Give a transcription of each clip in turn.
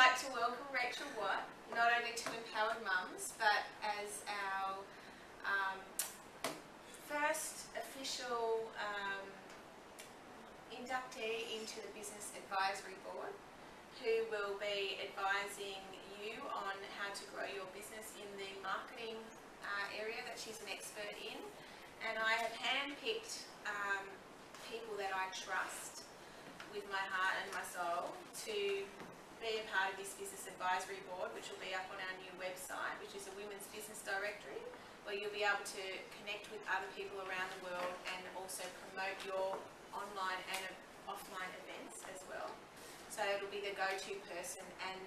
like to welcome Rachael Watt, not only to Empowered Mums, but as our first official inductee into the Business Advisory Board, who will be advising you on how to grow your business in the marketing area that she's an expert in. And I have handpicked people that I trust with my heart and my soul to be a part of this Business Advisory Board, which will be up on our new website, which is a women's business directory, where you'll be able to connect with other people around the world and also promote your online and offline events as well. So it'll be the go-to person, and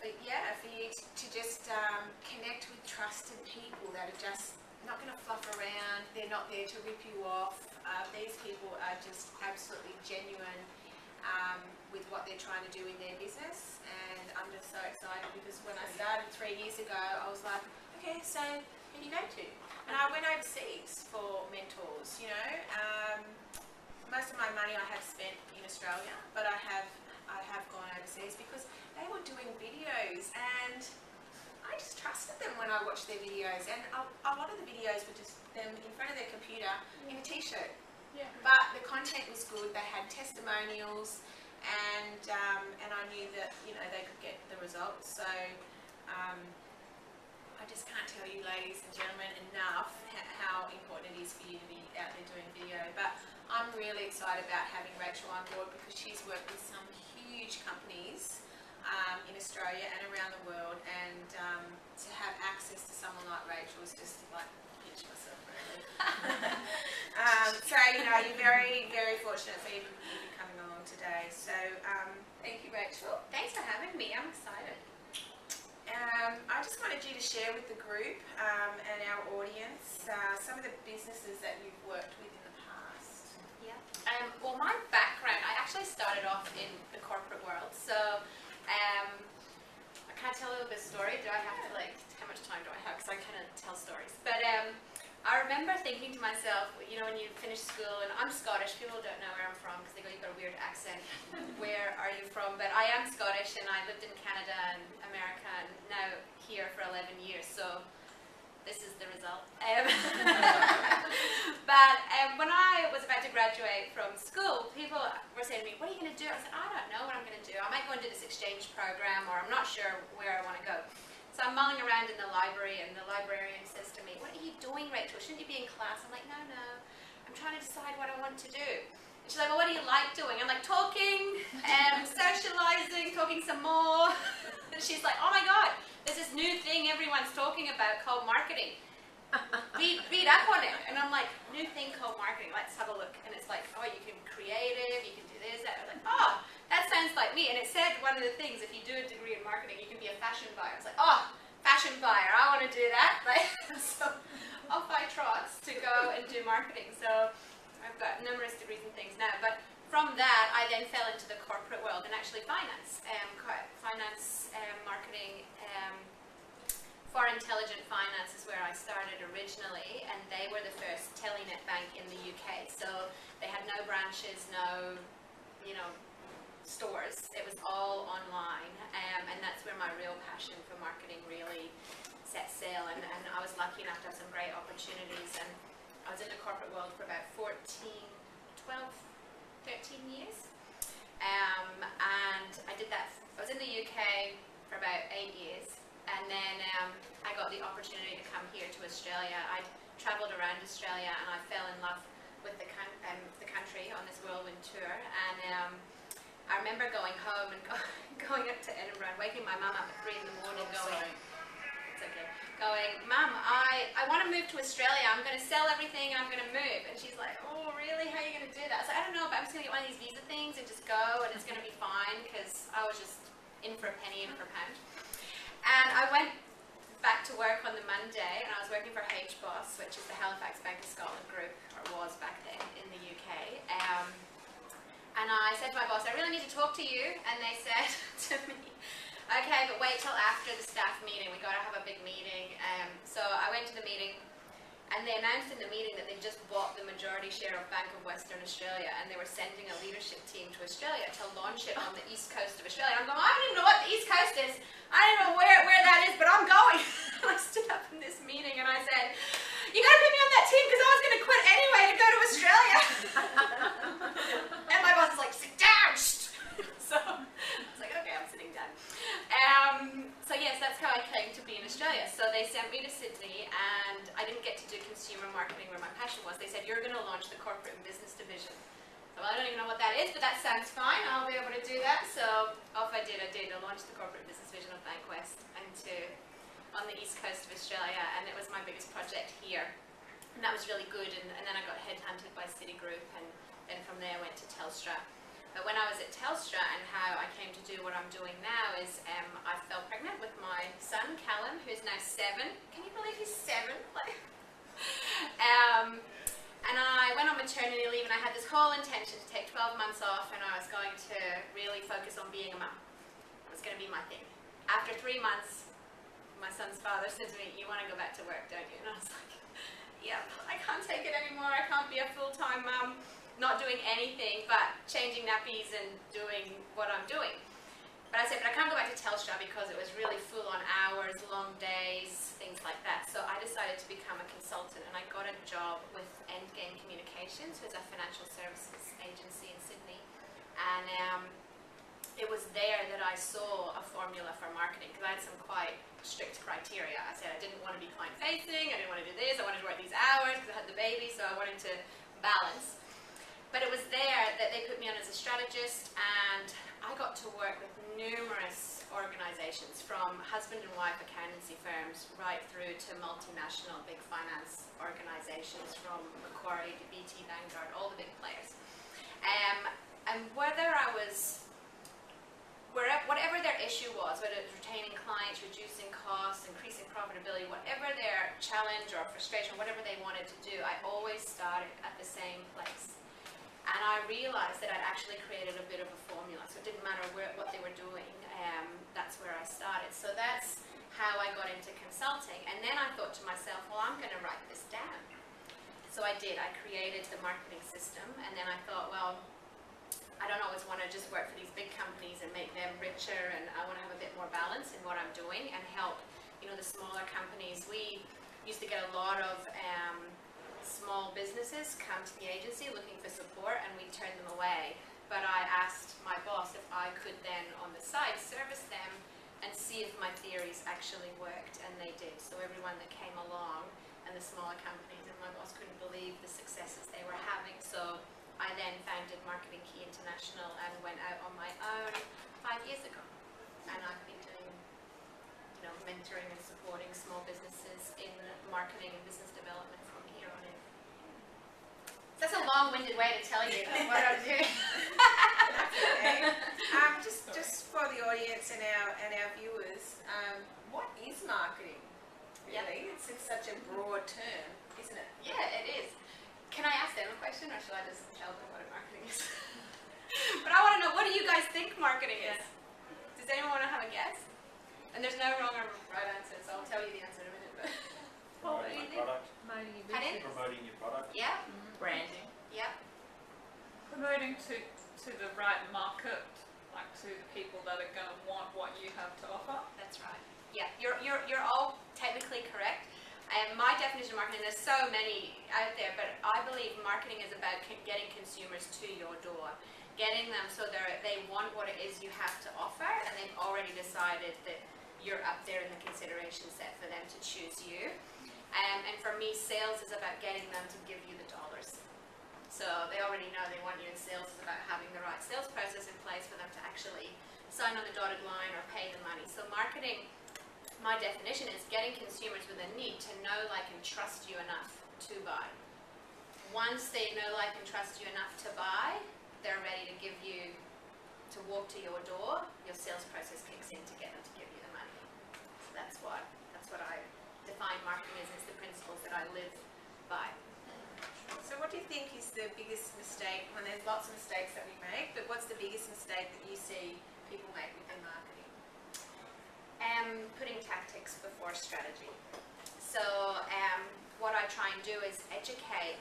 for you to just connect with trusted people that are just not going to fluff around. They're not there to rip you off. These people are just absolutely genuine with what they're trying to do in their business, and I'm just so excited because when I started 3 years ago, I was like, okay, so who do you go to? And I went overseas for mentors, you know. Most of my money I have spent in Australia, but I have gone overseas because they were doing videos, and I just trusted them when I watched their videos, and a lot of the videos were just them in front of their computer in a t-shirt. Yeah. But the content was good. They had testimonials, and I knew that, you know, they could get the results. So I just can't tell you, ladies and gentlemen, enough how important it is for you to be out there doing video. But I'm really excited about having Rachael on board because she's worked with some huge companies in Australia and around the world, and to have access to someone like Rachael is just like pinch myself really. So you know, you're very, very fortunate for even coming along today. So thank you, Rachael. Thanks for having me. I'm excited. I just wanted you to share with the group and our audience some of the businesses that you've worked with in the past. Yeah. Well, my background, I actually started off in the corporate world, so I can't tell a little bit of story. Do I have to, like, how much time do I have? Because I kind of tell stories. But I remember thinking to myself, you know, when you finish school, and I'm Scottish, people don't know where I'm from because they go, you've got a weird accent. Where are you from? But I am Scottish, and I lived in Canada and America, and now here for 11 years, so this is the result. But when I was about to graduate from school, people were saying to me, what are you going to do? I said, I don't know what I'm going to do. I might go and do this exchange program, or I'm not sure where I want to go. So I'm mulling around in the library, and the librarian says to me, what are you doing, Rachael? Shouldn't you be in class? I'm like, no, I'm trying to decide what I want to do. And she's like, well, what do you like doing? I'm like, talking, socializing, talking some more. And she's like, oh my God, there's this new thing everyone's talking about called marketing. Read up on it. And I'm like, new thing called marketing, let's have a look. And it's like, oh, you can be creative, you can do this, that. I was like, oh, that sounds like me. And it said one of the things, if you do a degree in marketing, you can be a fashion buyer. I was like, oh, fashion buyer, I want to do that. Like, so off I trot to go and do marketing. So I've got numerous degrees and things now. But from that, I then fell into the corporate world and actually finance. Marketing. For Intelligent Finance is where I started originally, and they were the first telenet bank in the UK. So they had no branches, no, you know, stores. It was all online, and that's where my real passion for marketing really set sail. And I was lucky enough to have some great opportunities, and I was in the corporate world for about 13 years. And I did that. I was in the UK for about 8 years. And then I got the opportunity to come here to Australia. I travelled around Australia, and I fell in love with the country on this whirlwind tour. And I remember going home and going up to Edinburgh and waking my mum up at 3 in the morning it's okay, going, Mum, I want to move to Australia. I'm going to sell everything and I'm going to move. And she's like, oh, really? How are you going to do that? I was like, I don't know, but I'm just going to get one of these visa things and just go, and it's going to be fine, because I was just in for a penny, in for a pound. And I went back to work on the Monday, and I was working for HBOS, which is the Halifax Bank of Scotland group, or was back then in the UK. And I said to my boss, I really need to talk to you. And they said to me, okay, but wait till after the staff meeting. We've got to have a big meeting. So I went to the meeting, And they announced in the meeting that they just bought the majority share of Bank of Western Australia, and they were sending a leadership team to Australia to launch it on the east coast of Australia. I'm going, I don't even know what the east coast is. I don't even know where that is, but I'm going. And I stood up in this meeting and I said, you got to put me on that team because I was going to quit anyway to go to Australia. And my boss is like, sit down. So I was like, okay, I'm sitting down. So yes, that's how I came to be in Australia. So they sent me to Sydney, and I didn't get to do consumer marketing where my passion was. They said, you're going to launch the corporate and business division. So I don't even know what that is, but that sounds fine. I'll be able to do that. So off I did. I launched the corporate and business division of Bankwest on the east coast of Australia, and it was my biggest project here. And that was really good, and then I got headhunted by Citigroup, and then from there I went to Telstra. But when I was at Telstra, and how I came to do what I'm doing now is I fell pregnant with my son, Callum, who's now 7. Can you believe he's 7? And I went on maternity leave, and I had this whole intention to take 12 months off, and I was going to really focus on being a mum. It was going to be my thing. After 3 months, my son's father said to me, you want to go back to work, don't you? And I was like, yep, I can't take it anymore. I can't be a full-time mum, not doing anything but changing nappies and doing what I'm doing. But I said, but I can't go back to Telstra because it was really full on hours, long days, things like that. So I decided to become a consultant, and I got a job with Endgame Communications, who's a financial services agency in Sydney. And it was there that I saw a formula for marketing, because I had some quite strict criteria. I said I didn't want to be client-facing, I didn't want to do this, I wanted to work these hours because I had the baby, so I wanted to balance. But it was there that they put me on as a strategist, and I got to work with numerous organizations, from husband and wife accountancy firms right through to multinational big finance organizations, from Macquarie to BT Vanguard, all the big players. And whatever their issue was, whether it was retaining clients, reducing costs, increasing profitability, whatever their challenge or frustration, whatever they wanted to do, I always started at the same place. And I realized that I'd actually created a bit of a formula, so it didn't matter what they were doing, that's where I started. So that's how I got into consulting. And then I thought to myself, well, I'm going to write this down. So I did. I created the marketing system, and then I thought, well, I don't always want to just work for these big companies and make them richer, and I want to have a bit more balance in what I'm doing and help, the smaller companies. We used to get a lot of small businesses come to the agency looking for support, and we turned them away. But I asked my boss if I could then, on the side, service them and see if my theories actually worked, and they did. So everyone that came along, and the smaller companies, and my boss couldn't believe the successes they were having. So I then founded Marketing Key International and went out on my own 5 years ago. And I've been doing, mentoring and supporting small businesses in marketing and business development from here on in. So that's a long-winded way to tell you what I'm doing. That's okay. Just for the audience and our viewers, what is marketing? Really, yep. It's such a broad term, isn't it? Yeah, it is. Can I ask them a question, or should I just tell them what marketing is? But I want to know, what do you guys think marketing is? Does anyone want to have a guess? And there's no wrong or right answer, so I'll tell you the answer in a minute. But what do you think? Promoting your product. Yeah. Branding. Yeah. Promoting to the right market, like to the people that are going to want what you have to offer. That's right. Yeah, you're all technically correct. My definition of marketing, there's so many out there, but I believe marketing is about getting consumers to your door, getting them so they want what it is you have to offer, and they've already decided that you're up there in the consideration set for them to choose you. And for me, sales is about getting them to give you the dollars. So they already know they want you, and sales is about having the right sales process in place for them to actually sign on the dotted line or pay the money. So marketing, my definition, is getting consumers with a need to know, like, and trust you enough to buy. Once they know, like, and trust you enough to buy, they're ready to give you, to walk to your door. Your sales process kicks in to get them to give you the money. So that's what I define marketing as the principles that I live by. So what do you think is the biggest mistake? Well, there's lots of mistakes that we make, but what's the biggest mistake that you see people make within marketing? Putting tactics before strategy. So what I try and do is educate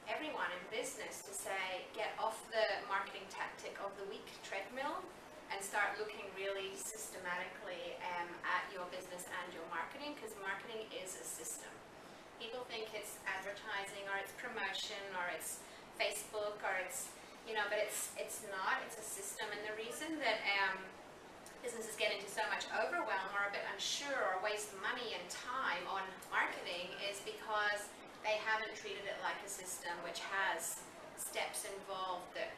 everyone in business to say, get off the marketing tactic of the week treadmill and start looking really systematically at your business and your marketing, because marketing is a system. People think it's advertising or it's promotion or it's Facebook or it's, but it's not. It's a system. And the reason that businesses get into so much overwhelm or a bit unsure or waste money and time on marketing is because they haven't treated it like a system which has steps involved that,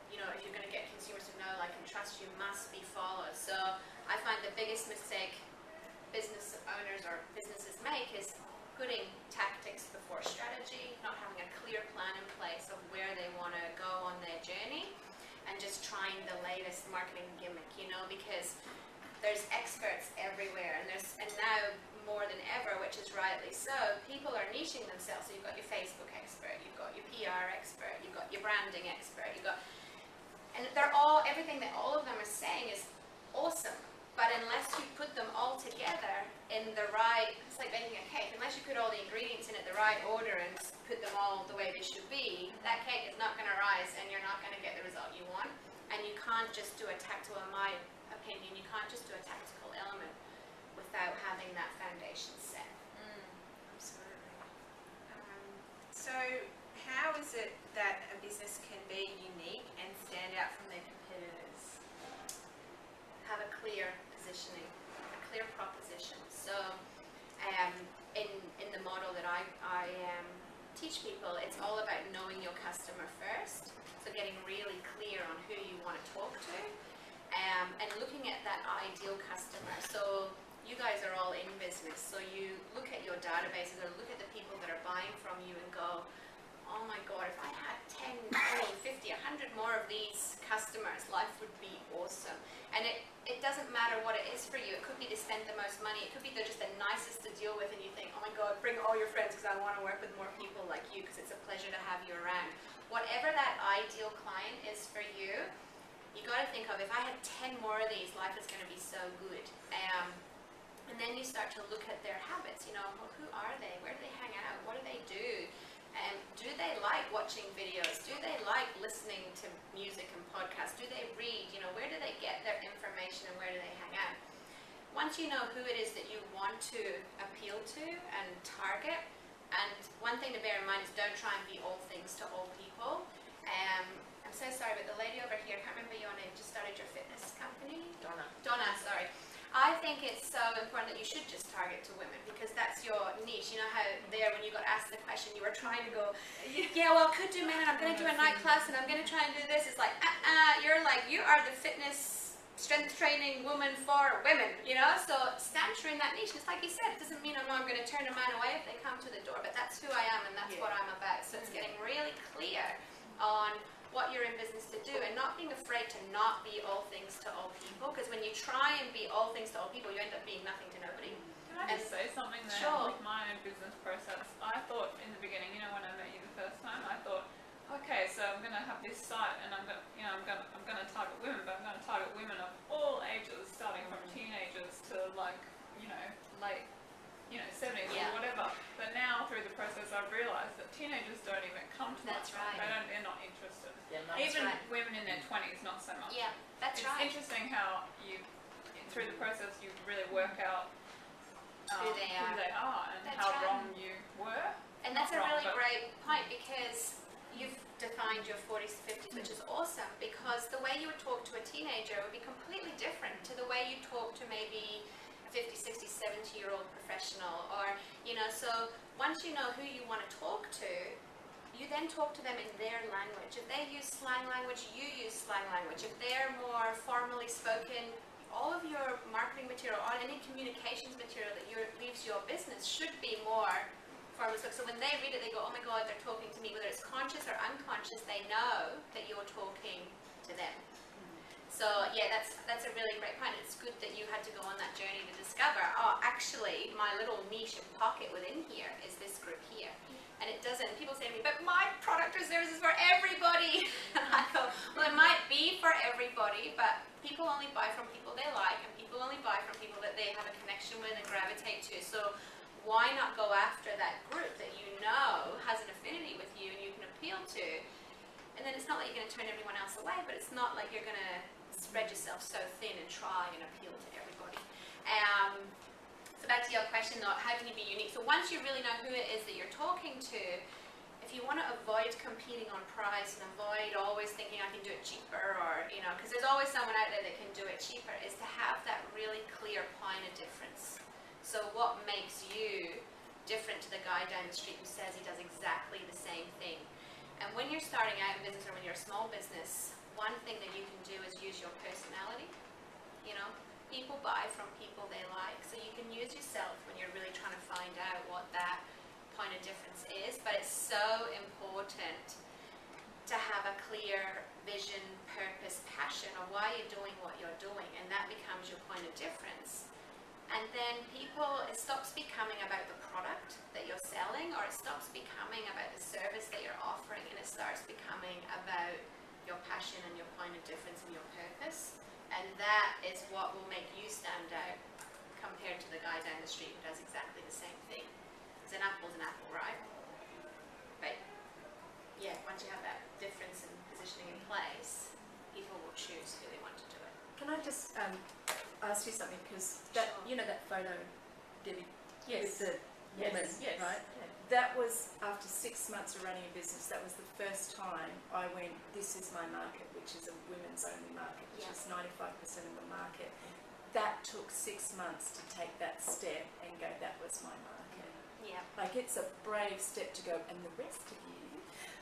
if you're going to get consumers to know, like, and trust you, must be followed. So I find the biggest mistake business owners or businesses make is putting tactics before strategy, not having a clear plan in place of where they want to go on their journey, and just trying the latest marketing gimmick, because there's experts everywhere, and now more than ever, which is rightly so, people are niching themselves. So you've got your Facebook expert, you've got your PR expert, you've got your branding expert, and everything that all of them are saying is awesome. But unless you put them all together in the right, it's like making a cake, unless you put all the ingredients in it the right order and put them all the way they should be, that cake is not going to rise and you're not going to get the result you want. And you can't just do a tactical, in my opinion, you can't just do a tactical element without having that foundation set. Absolutely. So how is it that a business can be unique and stand out from their competitors? Have a clear positioning, a clear proposition. So in the model that I teach people, it's all about knowing your customer first. So getting really clear on who you want to talk to, and looking at that ideal customer. So you guys are all in business, so you look at your databases or look at the people that are buying from you and go, oh my God, if I had 10, 20, 50, 100 more of these customers, life would be awesome. And it doesn't matter what it is for you. It could be to spend the most money. It could be they're just the nicest to deal with and you think, oh my God, bring all your friends because I want to work with more people like you because it's a pleasure to have you around. Whatever that ideal client is for you, you got to think of, if I had 10 more of these, life is going to be so good. And then you start to look at their habits. Well, who are they? Where do they hang out? What do they do? Do they like watching videos? Do they like listening to music and podcasts? Do they read? Where do they get their information and where do they hang out? Once you know who it is that you want to appeal to and target, and one thing to bear in mind is don't try and be all things to all people. I'm so sorry, but the lady over here, I can't remember your name, just started your fitness company? Donna, sorry. I think it's so important that you should just target to women because that's your niche. You know how there, when you got asked the question, you were trying to go, yeah, well, could do men, and I'm going to do a night class, and I'm going to try and do this. It's like, you are the fitness strength training woman for women, So stand true in that niche. It's like you said, it doesn't mean I'm going to turn a man away if they come to the door, but that's who I am and that's what I'm about. So it's getting really clear on what you're in business to do and not being afraid to not be all things to all people, because when you try and be all things to all people, you end up being nothing to nobody. Can I just say something there? Sure. With my own business process, I thought in the beginning, when I met you the first time, I thought, okay, so I'm going to have this site and I'm going to target women, but I'm going to target women of all ages, starting from teenagers to late 70s or whatever. But now through the process I've realised that teenagers don't even come to That's my site. right. They're not interested. Yeah, Even women in their 20s, not so much. Yeah, that's It's right. interesting how you, through the process, you really work out Who they are. and That's how right. wrong you were. And that's a Not wrong, really but- great point because you've defined your 40s to 50s, which is awesome, because the way you would talk to a teenager would be completely different to the way you talk to maybe a 50, 60, 70-year-old professional, or, so once you know who you want to talk to, you then talk to them in their language. If they use slang language, you use slang language. If they're more formally spoken, all of your marketing material or any communications material that leaves your business should be more formally spoken. So when they read it, they go, oh my God, they're talking to me. Whether it's conscious or unconscious, they know that you're talking to them. So yeah, that's a really great point. It's good that you had to go on that journey to discover, oh, actually, my little niche and pocket within here is this group here. And it doesn't, people say to me, but my product or service is for everybody. And I go, well, it might be for everybody, but people only buy from people they like, and people only buy from people that they have a connection with and gravitate to. So why not go after that group that you know has an affinity with you and you can appeal to? And then it's not like you're going to turn everyone else away, but it's not like you're going to spread yourself so thin and try and appeal to everybody. So back to your question though, how can you be unique? So once you really know who it is that you're talking to, if you want to avoid competing on price and avoid always thinking I can do it cheaper, or, you know, because there's always someone out there that can do it cheaper, is to have that really clear point of difference. So what makes you different to the guy down the street who says he does exactly the same thing? And when you're starting out in business, or when you're a small business, one thing that you can do is use your personality. You know, people buy from people they like, so you can use yourself when you're really trying to find out what that point of difference is. But it's so important to have a clear vision, purpose, passion of why you're doing what you're doing, and that becomes your point of difference. And then it stops becoming about the product that you're selling, or it stops becoming about the service that you're offering, and it starts becoming about your passion and your point of difference and your purpose. And that is what will make you stand out compared to the guy down the street who does exactly the same thing. Because an apple's an apple, right? But yeah, once you have that difference in positioning in place, people will choose who they want to do it. Can I just ask you something? Because that, Sure. you know, that photo, Debbie, Yes. with the woman, Yes. right? That was after 6 months of running a business. That was the first time I went, this is my market, which is a women's only market, which Yeah. is 95% of the market. That took 6 months to take that step and go, that was my market. Yeah. Like, it's a brave step to go, and the rest of you,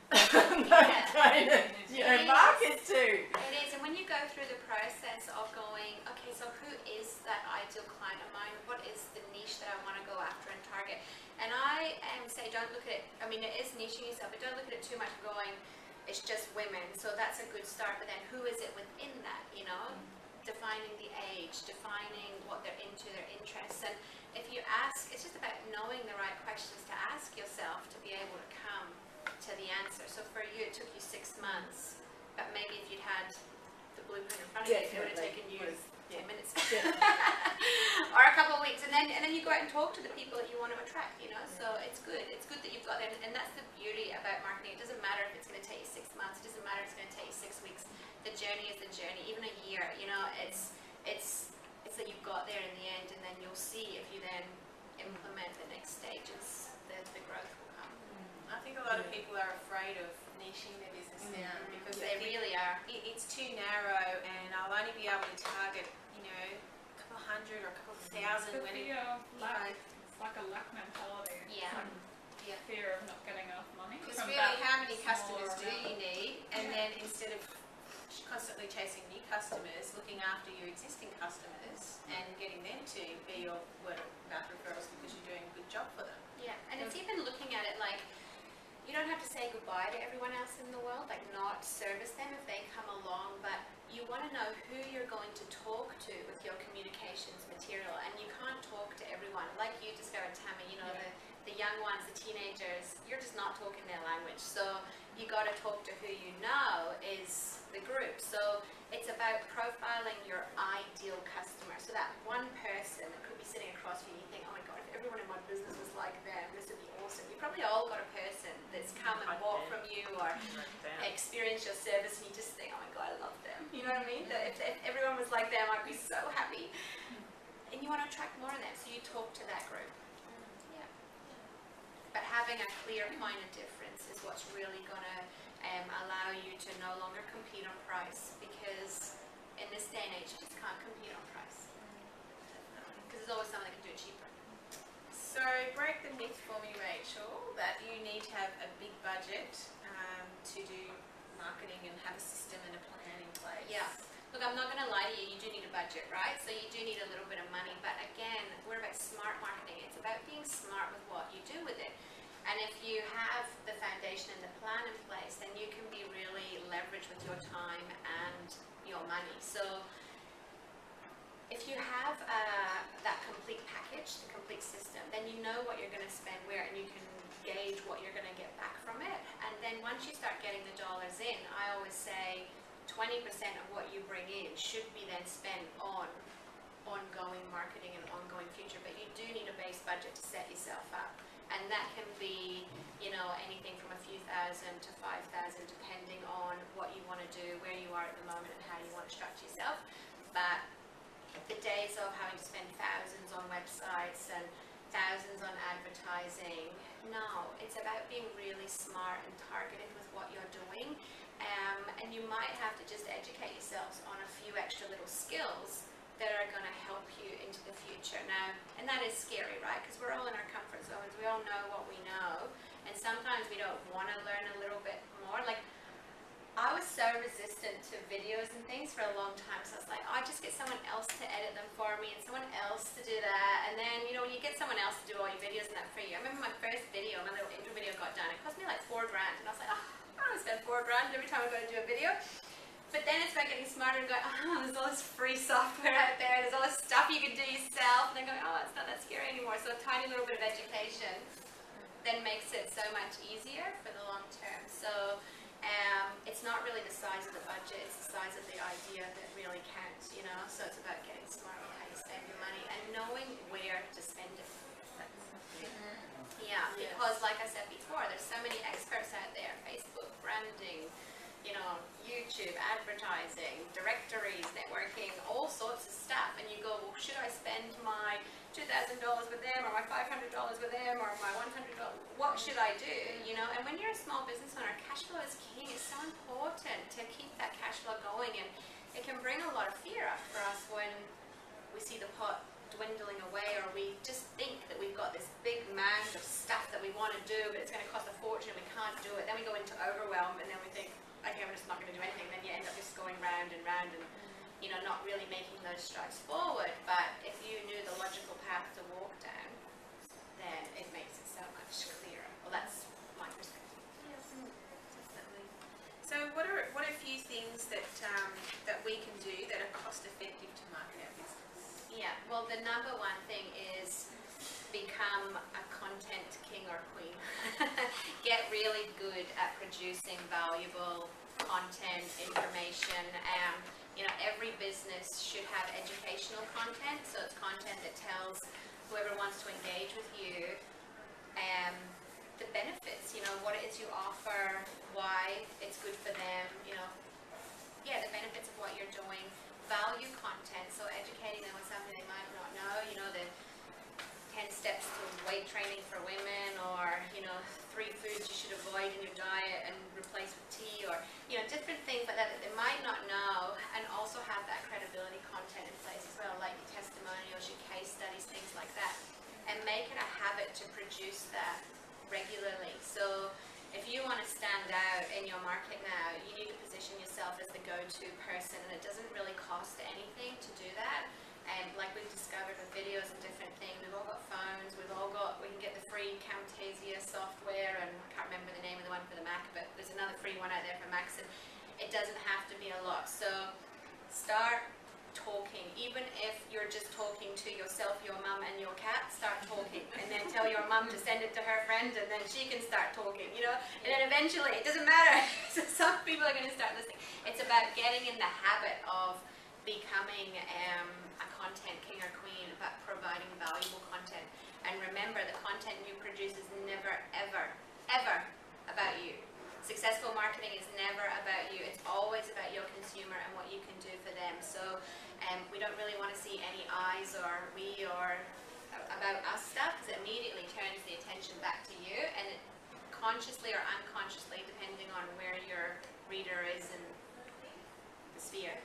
Yeah. kind of, you know, It is. market too. It is, and when you go through the process of going, okay, so who is that ideal client of mine? What is the niche that I want to go after and target? And I say, don't look at it, I mean, it is niching yourself, but don't look at it too much going, it's just women, so that's a good start, but then who is it within that, you know? Defining the age, defining what they're into, their interests, and if you ask, it's just about knowing the right questions to ask yourself to be able to come to the answer. So for you, it took you 6 months, but maybe if you'd had the blueprint in front of you, it would have taken you 10 minutes or a couple of weeks, and then you go out and talk to the people that you want to attract, you know. So it's good that you've got that, and that's the beauty about marketing. It doesn't matter if it's going to take you 6 months, it doesn't matter if it's going to take you 6 weeks. The journey is the journey, even a year, you know. It's that you've got there in the end, and then you'll see if you then implement the next stages, the growth will come. I think a lot of people are afraid of niching their business now because They really are. it's too narrow, and I'll only be able to target, you know, a couple of hundred or a couple of thousand. The When fear of lack, it's like a lack mentality. Yeah. It's like Yeah. fear of not getting enough money. Because from really, that how many smaller customers do amount. you need? And Yeah. then instead of constantly chasing new customers, looking after your existing customers and getting them to be your word of mouth referrals because you're doing a good job for them. Yeah, and it's even looking at it like, you don't have to say goodbye to everyone else in the world, like not service them if they come along, but you want to know who you're going to talk to with your communications material, and you can't talk to everyone. Like you discovered, Tammy, you know, the young ones, the teenagers, you're just not talking their language. So you got to talk to who you know is the group. So it's about profiling your ideal customer. So that one person that could be sitting across from you, you think, oh my God, if everyone in my business was like them, this would be awesome. You probably all got a person that's come and bought from you or experienced your service, and you just think, oh my God, I love them. You know what I mean? That if everyone was like them, I'd be so happy. And you want to attract more of them, so you talk to that group. Yeah. But having a clear point of difference is what's really going to allow you to no longer compete on price, because in this day and age, you just can't compete on price. Because there's always someone that can do it cheaper. So break the myth for me, Rachel, that you need to have a big budget to do marketing and have a system and a plan in place. Yeah. Look, I'm not going to lie to you, you do need a budget, right? So you do need a little bit of money, but again, we're about smart marketing. It's about being smart with what you do with it. And if you have the foundation and the plan in place, then you can be really leveraged with your time and your money. So if you have that complete package, the complete system, then you know what you're going to spend where, and you can gauge what you're going to get back from it. And then once you start getting the dollars in, I always say 20% of what you bring in should be then spent on ongoing marketing and ongoing future, but you do need a base budget to set yourself up. And that can be, you know, anything from a few thousand to 5,000, depending on what you want to do, where you are at the moment, and how you want to structure yourself. But the days of having to spend thousands on websites and thousands on advertising, no, it's about being really smart and targeted with what you're doing. And you might have to just educate yourselves on a few extra little skills that are going to help you into the future. Now, and that is scary, right? Because we're all in our comfort zones. We all know what we know. And sometimes we don't want to learn a little bit more. Like, I was so resistant to videos and things for a long time. So I was like, oh, I just get someone else to edit them for me and someone else to do that. And then, you know, when you get someone else to do all your videos and that for you. I remember my first video, my little intro video got done. It cost me like $4 grand. And I was like, oh, I don't want to spend $4 grand every time I go to do a video. But then it's about getting smarter and going, oh, there's all this free software out there, there's all this stuff you can do yourself, and then going, oh, it's not that scary anymore. So a tiny little bit of education then makes it so much easier for the long term. So it's not really the size of the budget, it's the size of the idea that really counts, you know. So it's about getting smart with how you spend your money and knowing where to spend it. Yeah, because like I said before, there's so many experts out there, Facebook, branding, you know, YouTube, advertising, directories, networking, all sorts of stuff. And you go, well, should I spend my $2,000 with them, or my $500 with them, or my $100? What should I do? You know, and when you're a small business owner, cash flow is king. It's so important to keep that cash flow going, and it can bring a lot of fear up for us when we see the pot dwindling away, or we just think that we've got this big mound of stuff that we want to do, but it's going to cost a fortune, we can't do it. Then we go into overwhelm, and then we think, okay, I'm just not going to do anything. Then you end up just going round and round and, you know, not really making those strides forward. But if you knew the logical path to walk down, then it makes it so much clearer. Well, that's my perspective. Yes, definitely. So what are a few things that that we can do that are cost effective to market our business? Yeah, well, the number one thing is become a content king or queen. Get really good at producing valuable content, information. You know, every business should have educational content, so it's content that tells whoever wants to engage with you the benefits, you know, what it is you offer, why it's good for them, you know, yeah, the benefits of what you're doing. Value content, so educating them on something they might not know, you know, the 10 steps to weight training for women, or, you know, 3 foods you should avoid in your diet and replace with tea, or, you know, different things like that that they might not know, and also have that credibility content in place as well, like your testimonials, your case studies, things like that, and make it a habit to produce that regularly. So if you want to stand out in your market now, you need to position yourself as the go-to person, and it doesn't really cost anything to do that. And like we've discovered with videos and different things, we've all got phones, we can get the free Camtasia software, and I can't remember the name of the one for the Mac, but there's another free one out there for Macs, and it doesn't have to be a lot. So start talking, even if you're just talking to yourself, your mum and your cat, start talking, and then tell your mum to send it to her friend, and then she can start talking, you know, and then eventually, it doesn't matter, so some people are going to start listening. It's about getting in the habit of becoming a content king or queen, about providing valuable content. And remember, the content you produce is never, ever, ever about you. Successful marketing is never about you. It's always about your consumer and what you can do for them. So we don't really want to see any eyes or we or about us stuff, because it immediately turns the attention back to you, and it, consciously or unconsciously, depending on where your reader is in the sphere,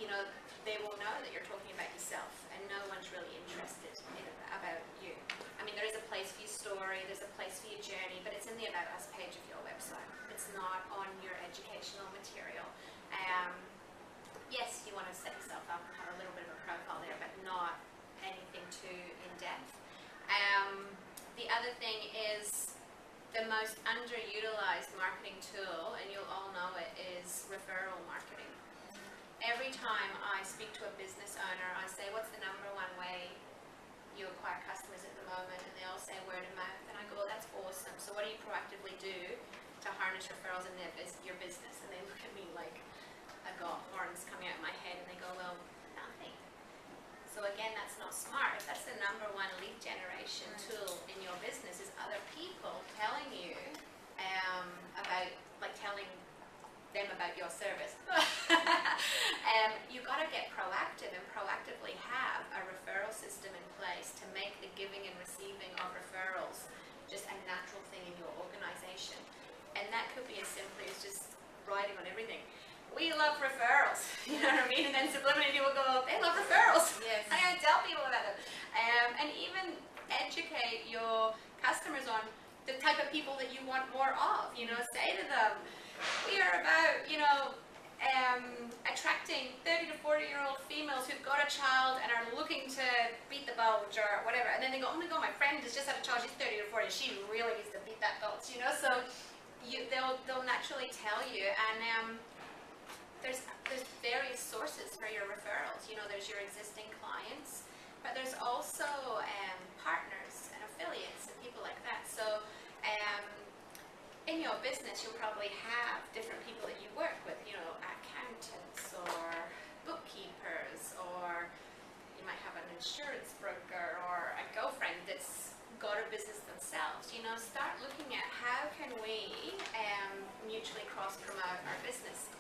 you know, they will know that you're talking about yourself, and no one's really interested in about you. I mean, there is a place for your story, there's a place for your journey, but it's in the About Us page of your website. It's not on your educational material. Yes, you want to set yourself up and have a little bit of a profile there, but not anything too in-depth. The other thing is the most underutilized marketing tool, and you'll all know it, is referral marketing. Every time I speak to a business owner, I say, what's the number one way you acquire customers at the moment? And they all say word of mouth. And I go, well, that's awesome. So what do you proactively do to harness referrals in your business? And they look at me like I've got horns coming out of my head, and they go, well, nothing. number one lead generation tool in your business is other people telling you about, like telling them about your service. You've got to get proactive and proactively have a referral system in place to make the giving and receiving of referrals just a natural thing in your organization. And that could be as simply as just writing on everything, we love referrals, you know what I mean? And then subliminally people go, they love referrals. Yes. I'm going to tell people about them. And even educate your customers on the type of people that you want more of. You know, say to them, we are about, you know, attracting 30 to 40-year-old females who've got a child and are looking to beat the bulge or whatever. And then they go, oh my God, my friend has just had a child, she's 30 to 40, she really needs to beat that bulge, you know? So they'll naturally tell you. And there's various sources for your referrals. You know, there's your existing clients, but there's also partners and affiliates and people like that. So in your business, you'll probably have different people that you work with, you know, accountants or bookkeepers, or you might have an insurance broker or a girlfriend that's got a business themselves. You know, start looking at how can we mutually cross-promote our business.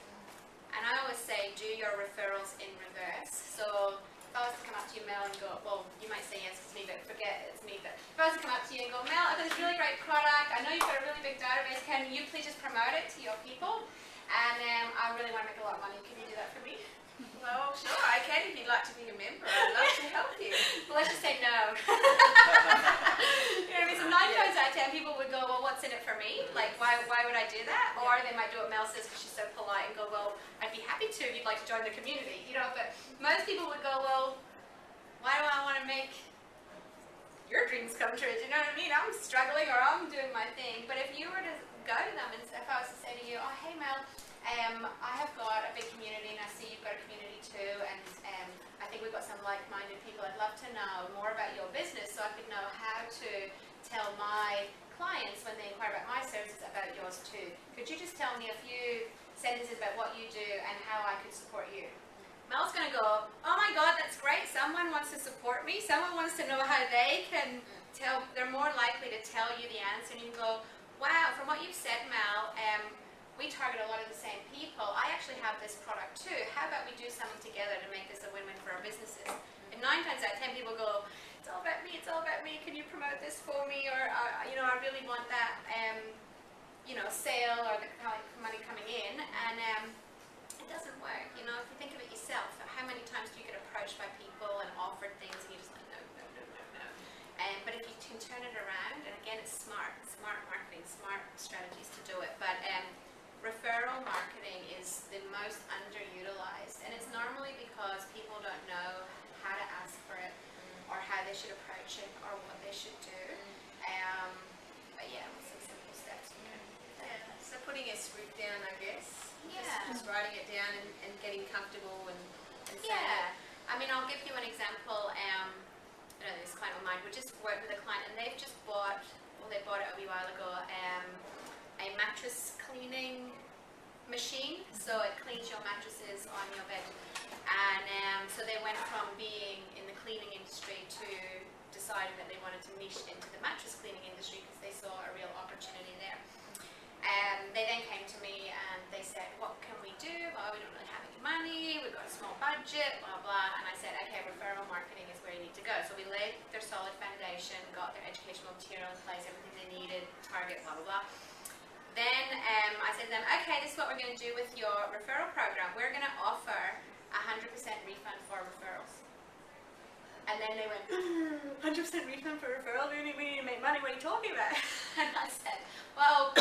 And I always say, do your referrals in reverse. So if I was to come up to you, Mel, and go, well, you might say yes, it's me, but forget it's me. But if I was to come up to you and go, Mel, I've got this really great product. I know you've got a really big database. Can you please just promote it to your people? And I really want to make a lot of money. Can you do that for me? Well, sure, I can if you'd like to be a member. I'd love to help you. Well, let's just say no. You know what I mean? So 9 times out of 10 people would go, well, what's in it for me? Like, why would I do that? Or they might do what Mel says because she's so polite and go, well, I'd be happy to if you'd like to join the community. You know, but most people would go, well, why do I want to make your dreams come true? Do you know what I mean? I'm struggling or I'm doing my thing. But if you were to go to them and if I was to say to you, oh, hey, Mel, I have got a big community and I see you've got a community too, and I think we've got some like-minded people. I'd love to know more about your business so I could know how to tell my clients when they inquire about my services about yours too. Could you just tell me a few sentences about what you do and how I could support you? Mel's going to go, oh my God, that's great. Someone wants to support me. Someone wants to know how they can tell. They're more likely to tell you the answer, and you can go, wow, from what you've said, Mel, we target a lot of the same people. I actually have this product too. How about we do something together to make this a win-win for our businesses? And 9 times out of 10 people go, it's all about me, it's all about me. Can you promote this for me? Or, you know, I really want that, you know, sale or the money coming in. And it doesn't work. You know, if you think of it yourself, how many times do you get approached by people and offered things and you're just like, no, no, no, no, no. But if you can turn it around, and again, it's smart marketing, smart strategies to do it. But referral marketing is the most underutilized, and it's normally because people don't know how to ask for it or how they should approach it or what they should do. But yeah, with some simple steps. Yeah. So putting a script down, I guess. Yeah. Just writing it down and getting comfortable and saying Yeah. I mean, I'll give you an example. I know this client of mine, we just worked with a client and they've just bought, well, they bought it a wee while ago, a mattress cleaning machine, so it cleans your mattresses on your bed. And so they went from being in the cleaning industry to deciding that they wanted to niche into the mattress cleaning industry because they saw a real opportunity there. They then came to me and they said, what can we do? Well, we don't really have any money, we've got a small budget, blah, blah. And I said, okay, referral marketing is where you need to go. So we laid their solid foundation, got their educational material in place, everything they needed, target, blah, blah, blah. Then I said to them, okay, this is what we're going to do with your referral program. We're going to offer 100% refund for referrals. And then they went, 100% refund for referral? We need to make money, what are you talking about? And I said, well,